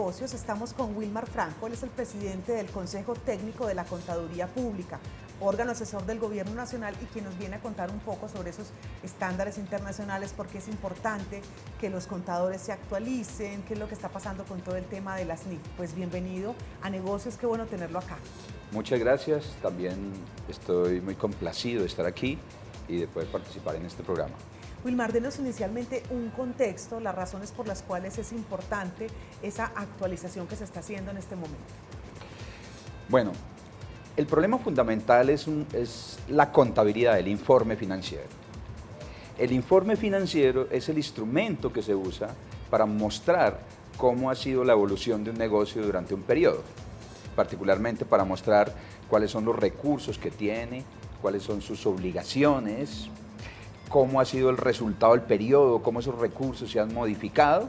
Negocios estamos con Wilmar Franco, él es el presidente del Consejo Técnico de la Contaduría Pública, órgano asesor del Gobierno Nacional y quien nos viene a contar un poco sobre esos estándares internacionales, porque es importante que los contadores se actualicen, qué es lo que está pasando con todo el tema de las NIF. Pues bienvenido a Negocios, qué bueno tenerlo acá. Muchas gracias, también estoy muy complacido de estar aquí y de poder participar en este programa. Wilmar, denos inicialmente un contexto, las razones por las cuales es importante esa actualización que se está haciendo en este momento. Bueno, el problema fundamental es la contabilidad, el informe financiero. El informe financiero es el instrumento que se usa para mostrar cómo ha sido la evolución de un negocio durante un periodo, particularmente para mostrar cuáles son los recursos que tiene, cuáles son sus obligaciones, cómo ha sido el resultado del periodo, cómo esos recursos se han modificado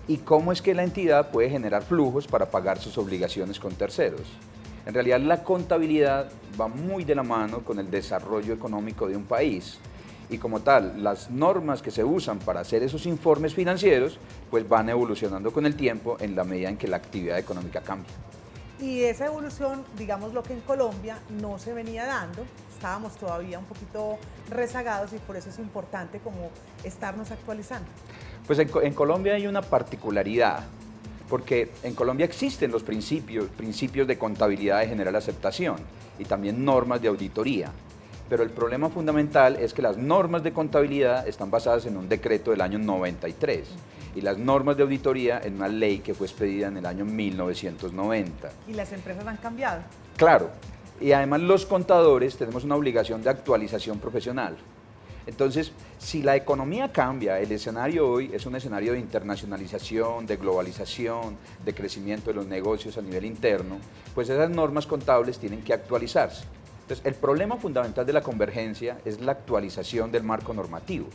y cómo es que la entidad puede generar flujos para pagar sus obligaciones con terceros. En realidad la contabilidad va muy de la mano con el desarrollo económico de un país y como tal las normas que se usan para hacer esos informes financieros pues van evolucionando con el tiempo en la medida en que la actividad económica cambia. Y esa evolución, digamos lo que en Colombia no se venía dando, estábamos todavía un poquito rezagados y por eso es importante como estarnos actualizando. Pues en Colombia hay una particularidad, porque en Colombia existen los principios de contabilidad de general aceptación y también normas de auditoría, pero el problema fundamental es que las normas de contabilidad están basadas en un decreto del año 93 y las normas de auditoría en una ley que fue expedida en el año 1990. ¿Y las empresas han cambiado? Claro, y además los contadores tenemos una obligación de actualización profesional. Entonces, si la economía cambia, el escenario hoy es un escenario de internacionalización, de globalización, de crecimiento de los negocios a nivel interno, pues esas normas contables tienen que actualizarse. Entonces, el problema fundamental de la convergencia es la actualización del marco normativo.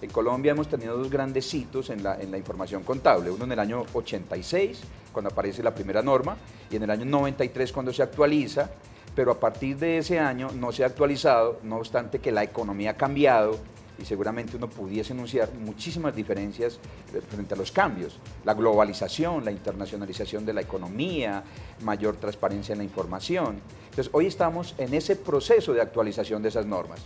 En Colombia hemos tenido dos grandes hitos en la información contable, uno en el año 86, cuando aparece la primera norma, y en el año 93 cuando se actualiza, pero a partir de ese año no se ha actualizado, no obstante que la economía ha cambiado y seguramente uno pudiese enunciar muchísimas diferencias frente a los cambios. La globalización, la internacionalización de la economía, mayor transparencia en la información. Entonces hoy estamos en ese proceso de actualización de esas normas,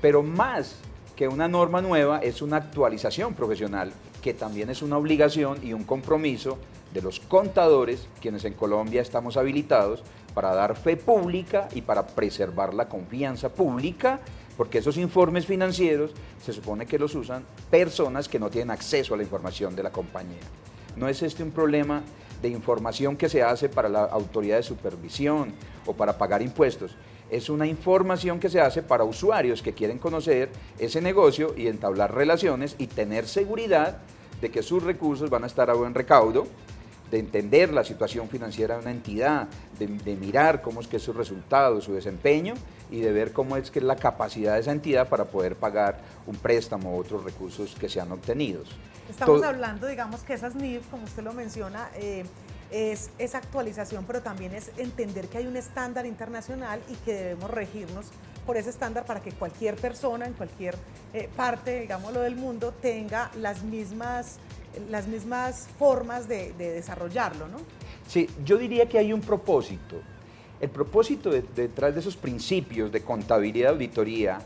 pero más que una norma nueva es una actualización profesional que también es una obligación y un compromiso de los contadores, quienes en Colombia estamos habilitados para dar fe pública y para preservar la confianza pública, porque esos informes financieros se supone que los usan personas que no tienen acceso a la información de la compañía. No es este un problema de información que se hace para la autoridad de supervisión o para pagar impuestos. Es una información que se hace para usuarios que quieren conocer ese negocio y entablar relaciones y tener seguridad de que sus recursos van a estar a buen recaudo, de entender la situación financiera de una entidad, de mirar cómo es que es su resultado, su desempeño y de ver cómo es que es la capacidad de esa entidad para poder pagar un préstamo u otros recursos que sean obtenidos. Estamos hablando, digamos, que esas NIF, como usted lo menciona, es esa actualización, pero también es entender que hay un estándar internacional y que debemos regirnos por ese estándar para que cualquier persona en cualquier parte, digámoslo, del mundo tenga las mismas formas de desarrollarlo, ¿no? Sí, yo diría que hay un propósito. El propósito detrás de esos principios de contabilidad y auditoría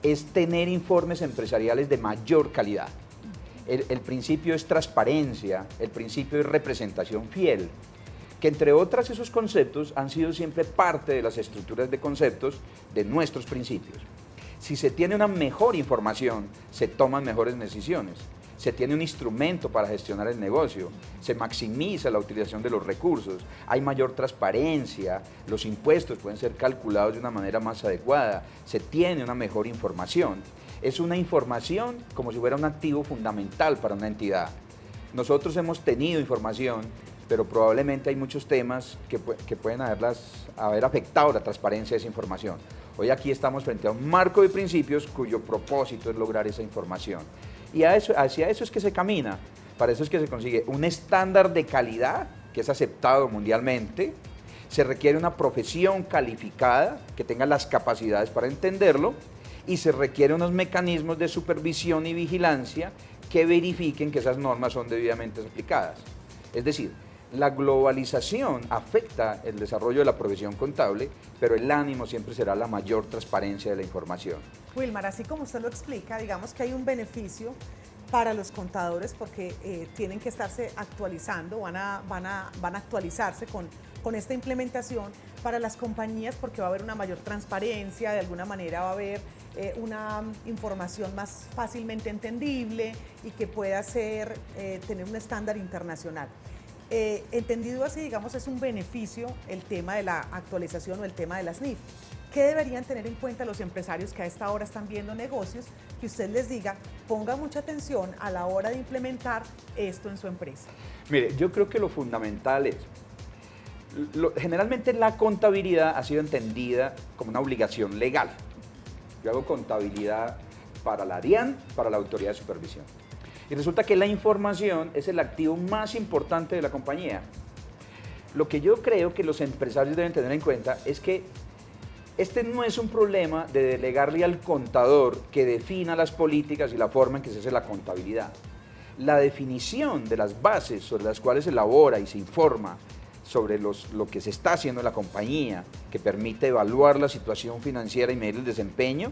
es tener informes empresariales de mayor calidad. El principio es transparencia, el principio es representación fiel, que entre otras esos conceptos han sido siempre parte de las estructuras de conceptos de nuestros principios. Si se tiene una mejor información, se toman mejores decisiones. Se tiene un instrumento para gestionar el negocio, se maximiza la utilización de los recursos, hay mayor transparencia, los impuestos pueden ser calculados de una manera más adecuada, se tiene una mejor información. Es una información como si fuera un activo fundamental para una entidad. Nosotros hemos tenido información, pero probablemente hay muchos temas que pueden haber afectado la transparencia de esa información. Hoy aquí estamos frente a un marco de principios cuyo propósito es lograr esa información. Y hacia eso es que se camina, para eso es que se consigue un estándar de calidad que es aceptado mundialmente, se requiere una profesión calificada que tenga las capacidades para entenderlo y se requiere unos mecanismos de supervisión y vigilancia que verifiquen que esas normas son debidamente aplicadas. Es decir, La globalización afecta el desarrollo de la profesión contable, pero el ánimo siempre será la mayor transparencia de la información. Wilmar, así como usted lo explica, digamos que hay un beneficio para los contadores porque tienen que estarse actualizando, van a actualizarse con esta implementación. Para las compañías porque va a haber una mayor transparencia, de alguna manera va a haber una información más fácilmente entendible y que pueda tener un estándar internacional. Entendido así, digamos, es un beneficio el tema de la actualización o el tema de las NIF. ¿Qué deberían tener en cuenta los empresarios que a esta hora están viendo negocios? Que usted les diga, ponga mucha atención a la hora de implementar esto en su empresa. Mire, yo creo que lo fundamental es, generalmente la contabilidad ha sido entendida como una obligación legal. Yo hago contabilidad para la DIAN, para la Autoridad de Supervisión. Y resulta que la información es el activo más importante de la compañía. Lo que yo creo que los empresarios deben tener en cuenta es que este no es un problema de delegarle al contador que defina las políticas y la forma en que se hace la contabilidad. La definición de las bases sobre las cuales se elabora y se informa sobre lo que se está haciendo en la compañía, que permite evaluar la situación financiera y medir el desempeño,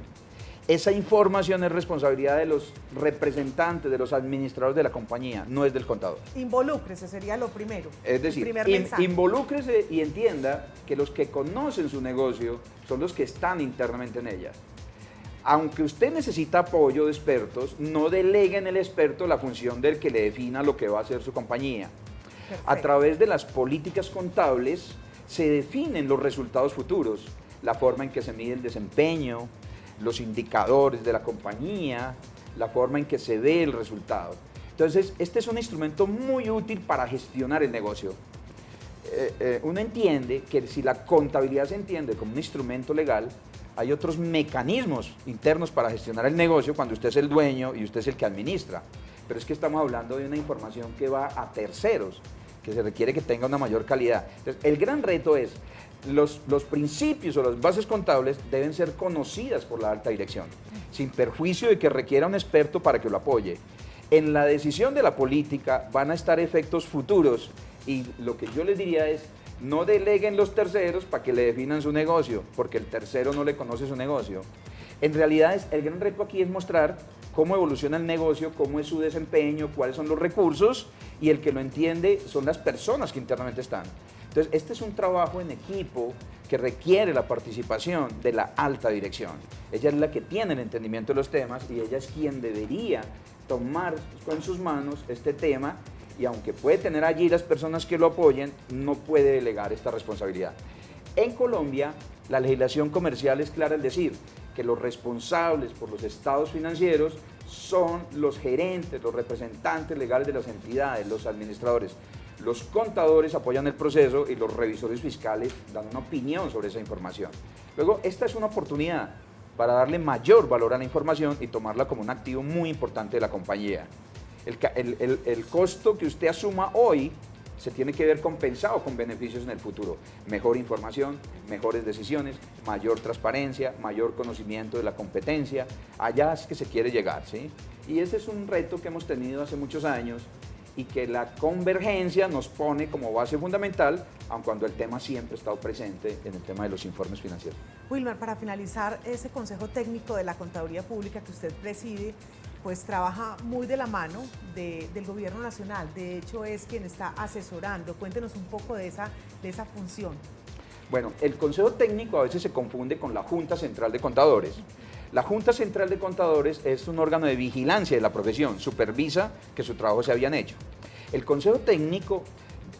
esa información es responsabilidad de los representantes, de los administradores de la compañía, no es del contador. Involúcrese, sería lo primero. Es decir, involúcrese y entienda que los que conocen su negocio son los que están internamente en ella. Aunque usted necesita apoyo de expertos, no delegue en el experto la función del que le defina lo que va a hacer su compañía. Perfecto. A través de las políticas contables se definen los resultados futuros, la forma en que se mide el desempeño, los indicadores de la compañía, la forma en que se ve el resultado. Entonces, este es un instrumento muy útil para gestionar el negocio. Uno entiende que si la contabilidad se entiende como un instrumento legal, hay otros mecanismos internos para gestionar el negocio cuando usted es el dueño y usted es el que administra. Pero es que estamos hablando de una información que va a terceros, que se requiere que tenga una mayor calidad. Entonces, el gran reto es, los principios o las bases contables deben ser conocidas por la alta dirección, sin perjuicio de que requiera un experto para que lo apoye. En la decisión de la política van a estar efectos futuros y lo que yo les diría es, no deleguen los terceros para que le definan su negocio, porque el tercero no le conoce su negocio. En realidad, el gran reto aquí es mostrar cómo evoluciona el negocio, cómo es su desempeño, cuáles son los recursos, y el que lo entiende son las personas que internamente están. Entonces, este es un trabajo en equipo que requiere la participación de la alta dirección. Ella es la que tiene el entendimiento de los temas y ella es quien debería tomar con sus manos este tema y aunque puede tener allí las personas que lo apoyen, no puede delegar esta responsabilidad. En Colombia, la legislación comercial es clara al decir que los responsables por los estados financieros son los gerentes, los representantes legales de las entidades, los administradores. Los contadores apoyan el proceso y los revisores fiscales dan una opinión sobre esa información. Luego, esta es una oportunidad para darle mayor valor a la información y tomarla como un activo muy importante de la compañía. El costo que usted asuma hoy se tiene que ver compensado con beneficios en el futuro. Mejor información, mejores decisiones, mayor transparencia, mayor conocimiento de la competencia. Allá es que se quiere llegar, ¿sí? Y ese es un reto que hemos tenido hace muchos años y que la convergencia nos pone como base fundamental, aun cuando el tema siempre ha estado presente en el tema de los informes financieros. Wilmar, para finalizar, ese Consejo Técnico de la Contaduría Pública que usted preside, pues trabaja muy de la mano del Gobierno Nacional. De hecho, es quien está asesorando. Cuéntenos un poco de esa función. Bueno, el Consejo Técnico a veces se confunde con la Junta Central de Contadores. La Junta Central de Contadores es un órgano de vigilancia de la profesión, supervisa que su trabajo se habían hecho. El Consejo Técnico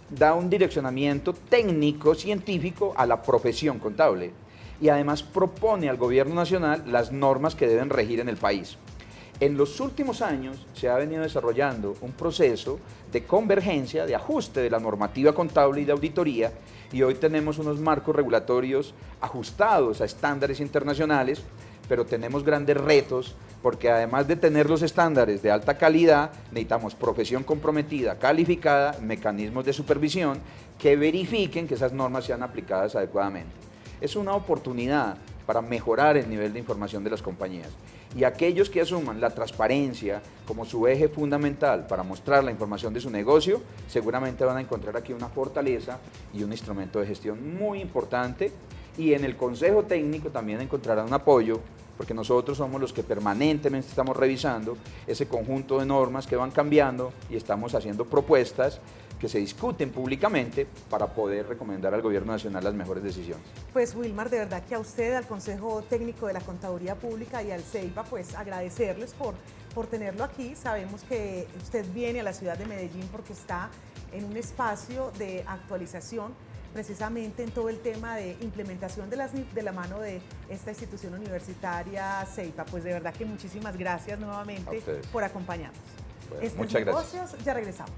da un direccionamiento técnico, científico a la profesión contable y además propone al Gobierno Nacional las normas que deben regir en el país. En los últimos años se ha venido desarrollando un proceso de convergencia, de ajuste de la normativa contable y de auditoría y hoy tenemos unos marcos regulatorios ajustados a estándares internacionales, pero tenemos grandes retos porque además de tener los estándares de alta calidad, necesitamos profesión comprometida, calificada, mecanismos de supervisión que verifiquen que esas normas sean aplicadas adecuadamente. Es una oportunidad para mejorar el nivel de información de las compañías. Y aquellos que asuman la transparencia como su eje fundamental para mostrar la información de su negocio, seguramente van a encontrar aquí una fortaleza y un instrumento de gestión muy importante. Y en el Consejo Técnico también encontrarán un apoyo, porque nosotros somos los que permanentemente estamos revisando ese conjunto de normas que van cambiando y estamos haciendo propuestas que se discuten públicamente para poder recomendar al Gobierno Nacional las mejores decisiones. Pues Wilmar, de verdad que a usted, al Consejo Técnico de la Contaduría Pública y al CEIPA, pues agradecerles por tenerlo aquí. Sabemos que usted viene a la ciudad de Medellín porque está en un espacio de actualización precisamente en todo el tema de implementación de las NIF de la mano de esta institución universitaria CEIPA. Pues de verdad que muchísimas gracias nuevamente por acompañarnos. Bueno, muchas gracias. Negocios, ya regresamos.